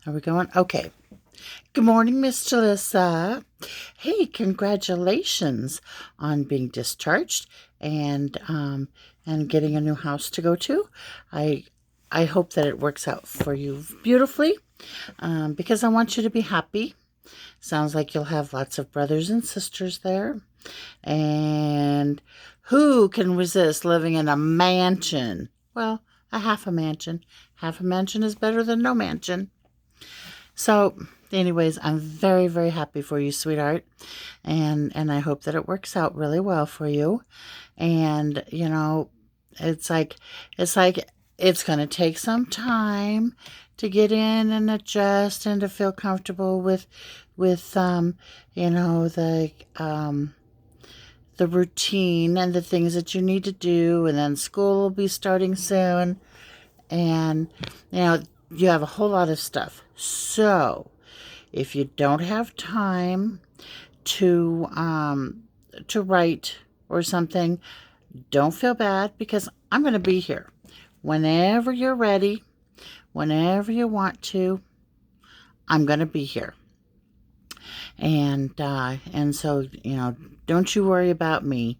Are we going? Okay. Good morning, Miss Jalissa. Hey, congratulations on being discharged and getting a new house to go to. I I hope that it works out for you beautifully because I want you to be happy. Sounds like you'll have lots of brothers and sisters there. And who can resist living in a mansion? Well, a half a mansion. Half a mansion is better than no mansion. So, anyways, I'm very, very happy for you, sweetheart. And I hope that it works out really well for you. And, it's like it's going to take some time to get in and adjust and to feel comfortable with you know, the routine and the things that you need to do, and then school will be starting soon, and you know you have a whole lot of stuff. So if you don't have time to write or something, don't feel bad because I'm going to be here whenever you're ready, whenever you want to. I'm going to be here, and so don't you worry about me.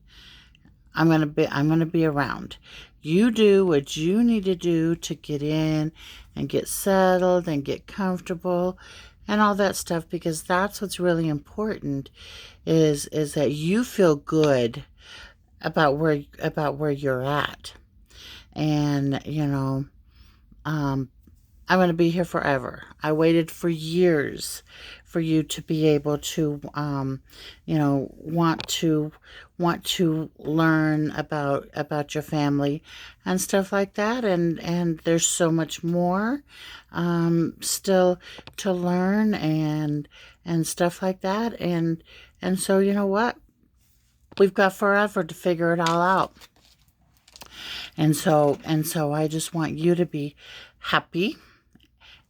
I'm gonna be around. You do what you need to do to get in and get settled and get comfortable and all that stuff, because that's what's really important is that you feel good about where you're at. And um I'm going to be here forever. I waited for years for you to be able to, want to learn about your family and stuff like that. And there's so much more still to learn and stuff like that. And so you know what? We've got forever to figure it all out. And so I just want you to be happy.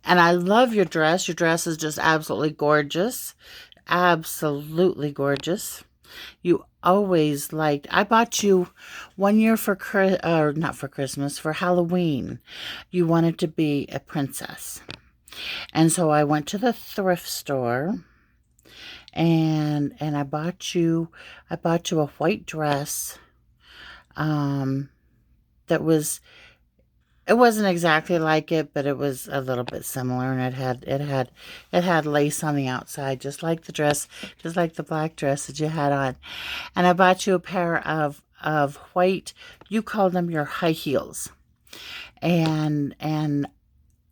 And I love your dress. Your dress is just absolutely gorgeous. Absolutely gorgeous. You always liked. I bought you one year or not for Christmas, for Halloween. You wanted to be a princess. And so I went to the thrift store and I bought you a white dress um that was it wasn't exactly like it, but it was a little bit similar, and it had lace on the outside, just like the dress, just like the black dress that you had on. And I bought you a pair of white. You called them your high heels, and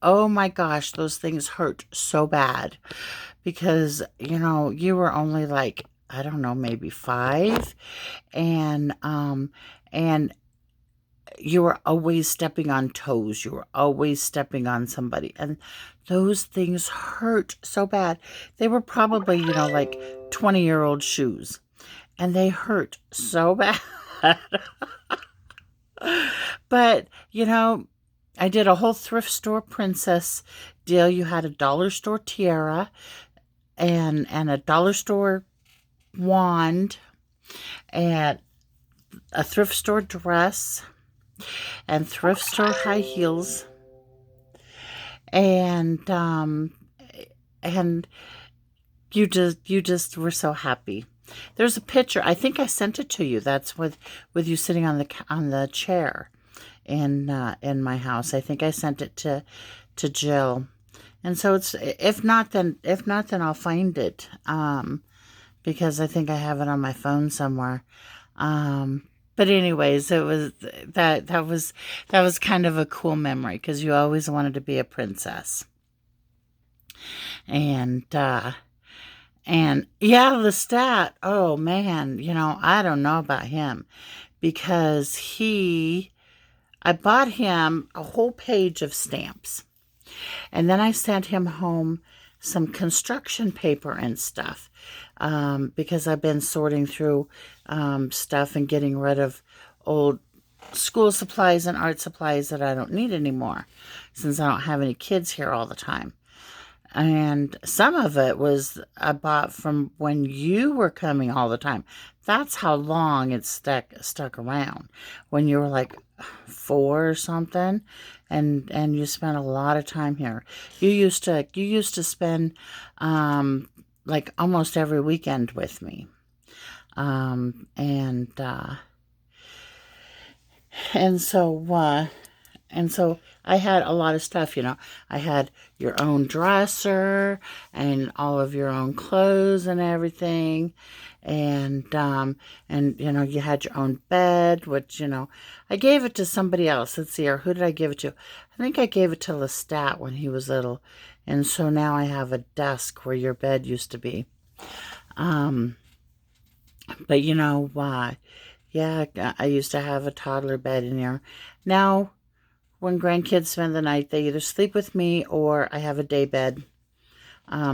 oh my gosh, those things hurt so bad because you were only like, I don't know, maybe 5, and you were always stepping on toes. You were always stepping on somebody. And those things hurt so bad. They were probably, like 20-year-old shoes. And they hurt so bad. But, I did a whole thrift store princess deal. You had a dollar store tiara and a dollar store wand and a thrift store dress and thrift store high heels and and you just were so happy. There's a picture. I think I sent it to you. That's with you sitting on the chair in my house. I think I sent it to Jill. And so it's, if not then I'll find it because I think I have it on my phone somewhere. But anyways, it was that was kind of a cool memory because you always wanted to be a princess. And yeah, Lestat, oh man, I don't know about him because I bought him a whole page of stamps, and then I sent him home some construction paper and stuff because I've been sorting through stuff and getting rid of old school supplies and art supplies that I don't need anymore since I don't have any kids here all the time. And some of it was I bought from when you were coming all the time. That's how long it stuck around. When you were like 4 or something, and you spent a lot of time here. You used to spend like almost every weekend with me. Um, and uh, and so and so I had a lot of stuff, I had your own dresser and all of your own clothes and everything. And you had your own bed, which, I gave it to somebody else. Let's see, or who did I give it to? I think I gave it to Lestat when he was little. And so now I have a desk where your bed used to be. Um, but yeah, I used to have a toddler bed in there. Now, when grandkids spend the night, they either sleep with me or I have a day bed.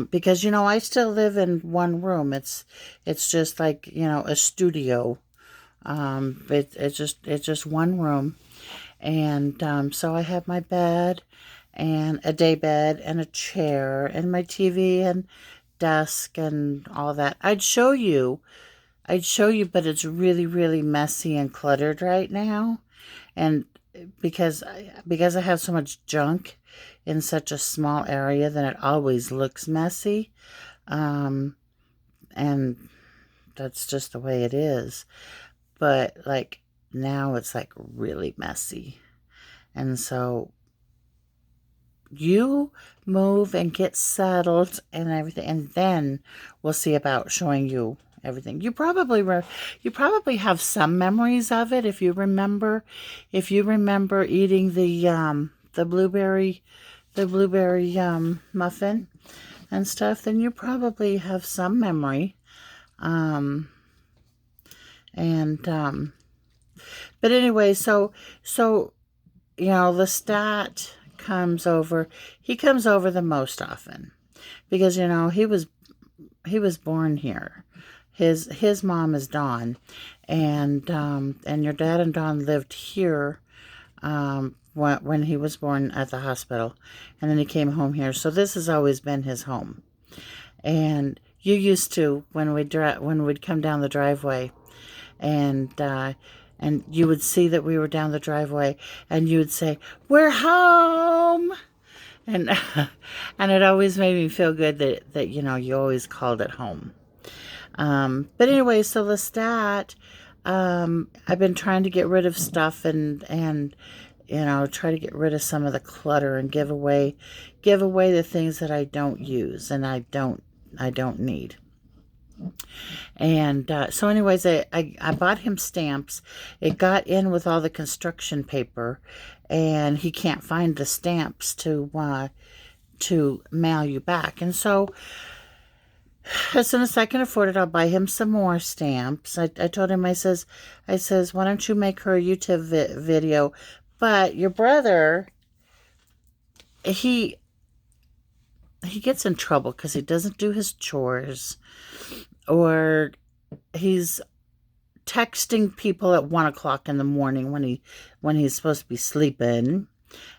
Because I still live in one room. It's just like a studio. It's just one room, and so I have my bed and a day bed and a chair and my TV and desk and all that. I'd show you, but it's really, really messy and cluttered right now. And because I have so much junk in such a small area, then it always looks messy. Um, and that's just the way it is. But like now it's like really messy. And so you move and get settled and everything, and then we'll see about showing you everything. You probably have some memories of it if you remember eating the blueberry muffin and stuff. Then you probably have some memory. Um, and but anyway, so Lestat comes over. He comes over the most often because he was born here. His mom is Dawn, and your dad and Dawn lived here when he was born at the hospital, and then he came home here. So this has always been his home. And you used to when we'd come down the driveway, and you would see that we were down the driveway, and you would say, "We're home." And and it always made me feel good that you always called it home. But anyway, so Lestat, I've been trying to get rid of stuff and try to get rid of some of the clutter and give away the things that I don't use and I don't need. And so anyways, I bought him stamps. It got in with all the construction paper, and he can't find the stamps to mail you back. And so as soon as I can afford it, I'll buy him some more stamps. I told him, I says, why don't you make her a YouTube video? But your brother, he gets in trouble because he doesn't do his chores, or he's texting people at 1 o'clock in the morning when he's supposed to be sleeping.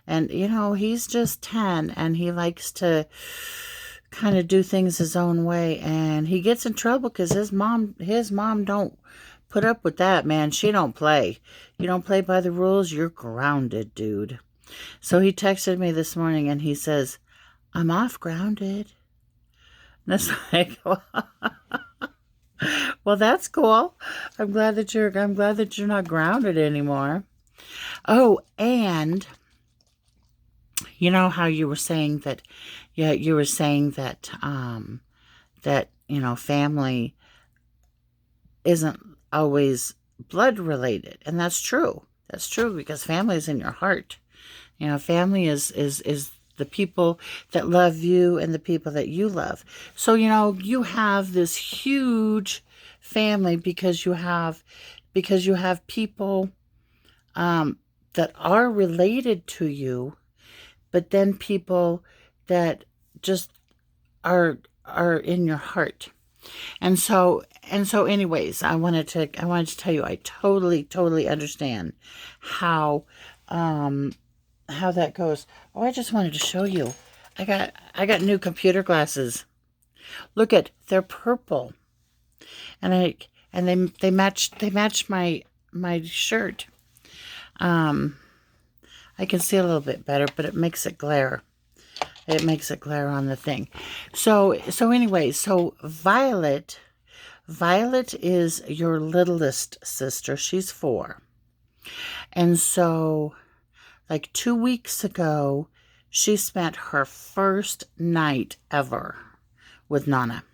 And he's just 10, and he likes to kind of do things his own way, and he gets in trouble because his mom don't put up with that, man. She don't play. You don't play by the rules, you're grounded, dude. So he texted me this morning and he says, "I'm off grounded." And it's like, well, that's cool. I'm glad that you're not grounded anymore. Oh, and you know how you were saying that, yeah, you were saying that family isn't always blood related, and that's true. That's true because family is in your heart. Family is the people that love you and the people that you love. So you have this huge family because you have people that are related to you, but then people that just are in your heart. And so anyways, I wanted to tell you I totally understand how how that goes. Oh, I just wanted to show you. I got new computer glasses. Look at, they're purple. And they match my shirt. Um I can see a little bit better, but it makes it glare. It makes it glare on the thing. So anyway, so Violet is your littlest sister. She's 4. And so, like 2 weeks ago, she spent her first night ever with Nana.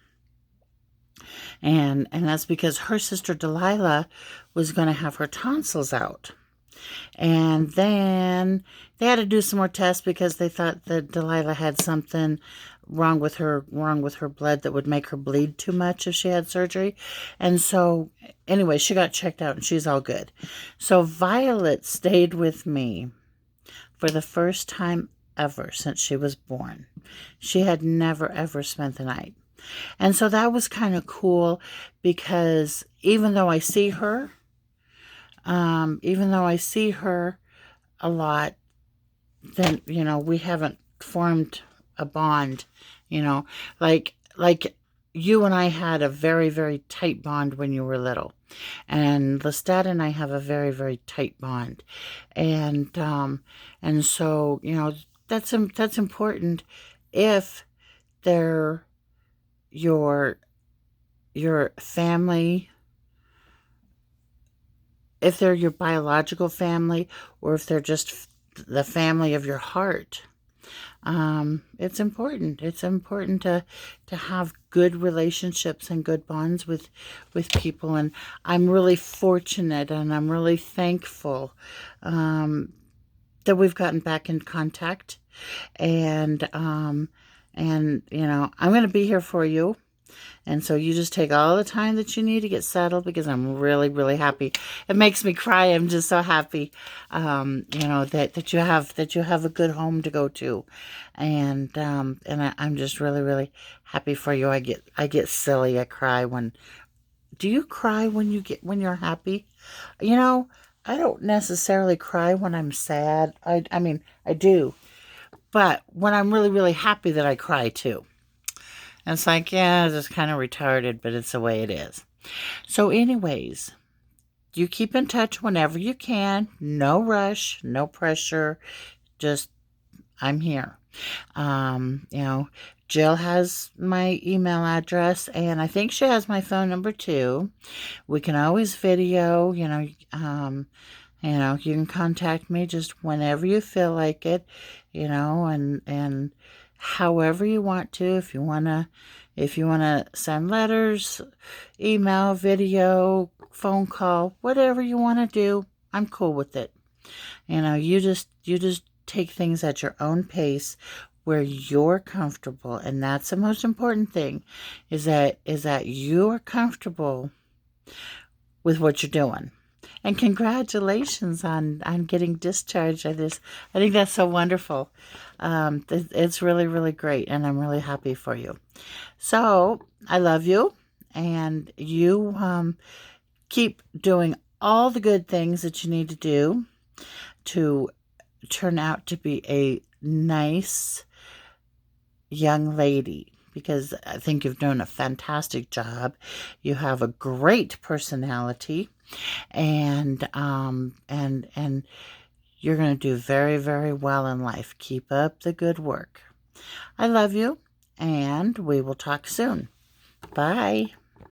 And that's because her sister Delilah was going to have her tonsils out. And then they had to do some more tests because they thought that Delilah had something wrong with her blood that would make her bleed too much if she had surgery. And so anyway, she got checked out and she's all good. So Violet stayed with me for the first time ever since she was born. She had never ever spent the night. And so that was kind of cool because even though I see her a lot, then, we haven't formed a bond, like you and I had a very, very tight bond when you were little. And Lestat and I have a very, very tight bond. And so, that's important if they're your family, if they're your biological family, or if they're just the family of your heart. It's important. It's important to have good relationships and good bonds with people. And I'm really fortunate and I'm really thankful that we've gotten back in contact. And I'm going to be here for you. And so you just take all the time that you need to get settled because I'm really, really happy. It makes me cry. I'm just so happy, that you have a good home to go to, and I'm just really, really happy for you. I get silly. I cry when. Do you cry when you're happy? I don't necessarily cry when I'm sad. I mean I do, but when I'm really, really happy, that I cry too. And it's like, yeah, it's kind of retarded, but it's the way it is. So anyways, you keep in touch whenever you can. No rush, no pressure. Just, I'm here. Jill has my email address, and I think she has my phone number too. We can always video, you can contact me just whenever you feel like it, and however you want to. If you want to send letters, email, video, phone call, whatever you want to do, I'm cool with it. You just take things at your own pace where you're comfortable, and that's the most important thing, is that you're comfortable with what you're doing. And congratulations on getting discharged. I think that's so wonderful. It's really, really great, and I'm really happy for you. So I love you, and you keep doing all the good things that you need to do to turn out to be a nice young lady, because I think you've done a fantastic job. You have a great personality, and you're going to do very, very well in life. Keep up the good work. I love you, and we will talk soon. Bye.